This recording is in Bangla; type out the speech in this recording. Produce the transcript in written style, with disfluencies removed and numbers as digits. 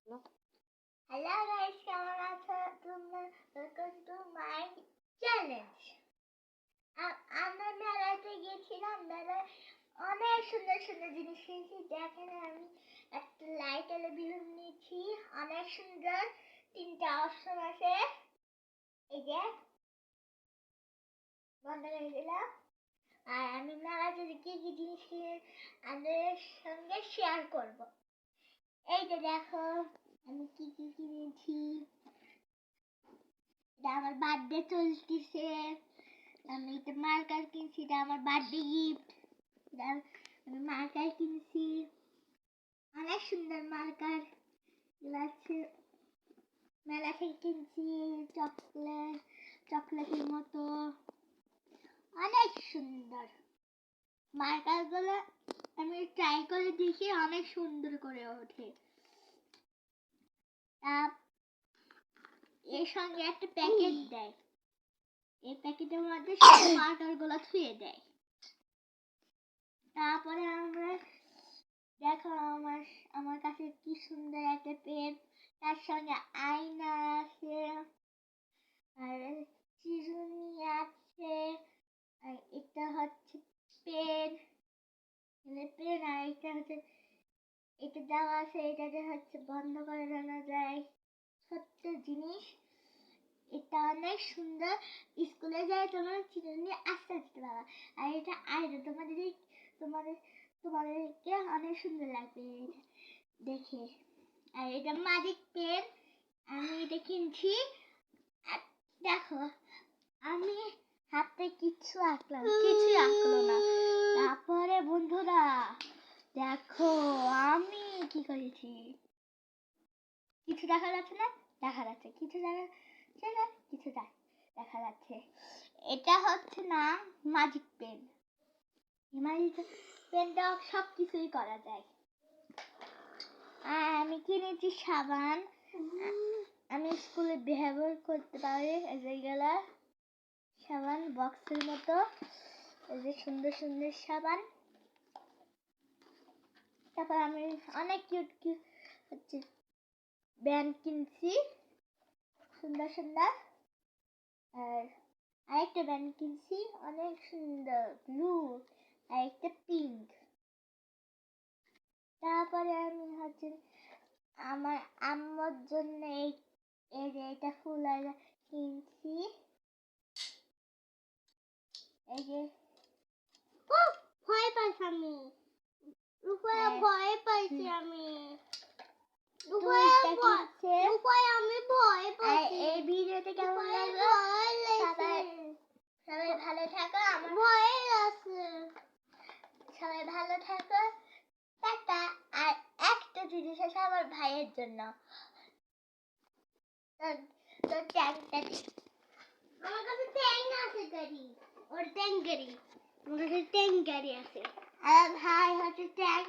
Hello guys, কেমন আছো তোমরা? Welcome to my challenge. আমরা মেলাতে গেছিলাম, মেলায় অনেক সুন্দর সুন্দর জিনিস কিনেছি। দেখেন আমি একটা লাইট এলে বেলুন নিয়েছি, অনেক সুন্দর 3টা অপশন আছে। এই যে বন্ধ করে দিলাম। আর আমি মেলাতে কি কি জিনিস কিনে আপনাদের সঙ্গে শেয়ার করব। এই যে দেখো আমি কি কি কিনেছি। এটা আমার বার্থডে চলতেছে, আমি এটা মার্কার কিনছি, এটা আমার বার্থডে গিফট। আমি মার্কার কিনছি, অনেক সুন্দর মার্কার আছে। মেলা থেকে কিনছি চকলেটের মতো, অনেক সুন্দর মার্কার গুলো। আমি ট্রাই করে দেখি, অনেক সুন্দর করে ওঠে। এর সঙ্গে একটা প্যাকেট দেয়, এই প্যাকেটের মধ্যে সব মার্কার গুলো ছুঁয়ে দেয়। তারপরে আমরা দেখো আমার কাছে কি সুন্দর একটা পেন, তার সঙ্গে আয়না আছে, আর চিরুনি আছে, আর এটা হচ্ছে পেন, আর এটা হচ্ছে এটা দেওয়া আছে, এটাতে হচ্ছে বন্ধ করে দেওয়া যায়। ছোট্ট জিনিস, এটা অনেক সুন্দর। স্কুলে যায় তোমার চিরুনি আস্তে আস্তে বাবা। আর এটা আয়না, তোমাদেরকে অনেক সুন্দর লাগবে দেখে। আর এটা ম্যাজিক পেন, আমি এটা কিনছি। দেখো আমি হাতে কিছু আঁকলাম, কিছুই আঁকলো না। তারপরে বন্ধুরা দেখো আমি কি করেছি। কিছু দেখা যাচ্ছে না? দেখা যাচ্ছে। কিছু দেখা যাচ্ছে না? কিছু দেখা যাচ্ছে। এটা হচ্ছে না ম্যাজিক পেন। ম্যাজিক পেনটা সব কিছুই করা যায়। আর আমি কিনেছি সাবান, আমি স্কুলে ব্যবহার করতে পারি। যেগুলা সাবান বক্সের মতো, এই যে সুন্দর সুন্দর সাবান। তারপর আমি অনেক কিউট কিউট হচ্ছে ব্যান্ড কিনছি, সুন্দর সুন্দর। আর আরেকটা ব্যান্ড কিনছি, অনেক সুন্দর ব্লু, আর একটা পিঙ্ক। তারপরে আমি হচ্ছে আমার আম্মুর জন্য এই যে এটা ফুল কিনছি। এই যে ভয় পাইছি আমি, ভয় পাইছি আমি, এই ভিডিওতে কেমন লাগলো? সবাই ভালো থাকো, আমার ভয় লাগছে। সবাই ভালো থাকো, টাটা। আর একটা জিনিস আছে আমার ভাইয়ের জন্য, তোর ট্যাংটা দি। আমার কাছে ট্যাং আছে গাড়ি, ওর ট্যাং গাড়ি, আমার কাছে ট্যাং গাড়ি আছে। আর ভাই হচ্ছে ট্যাং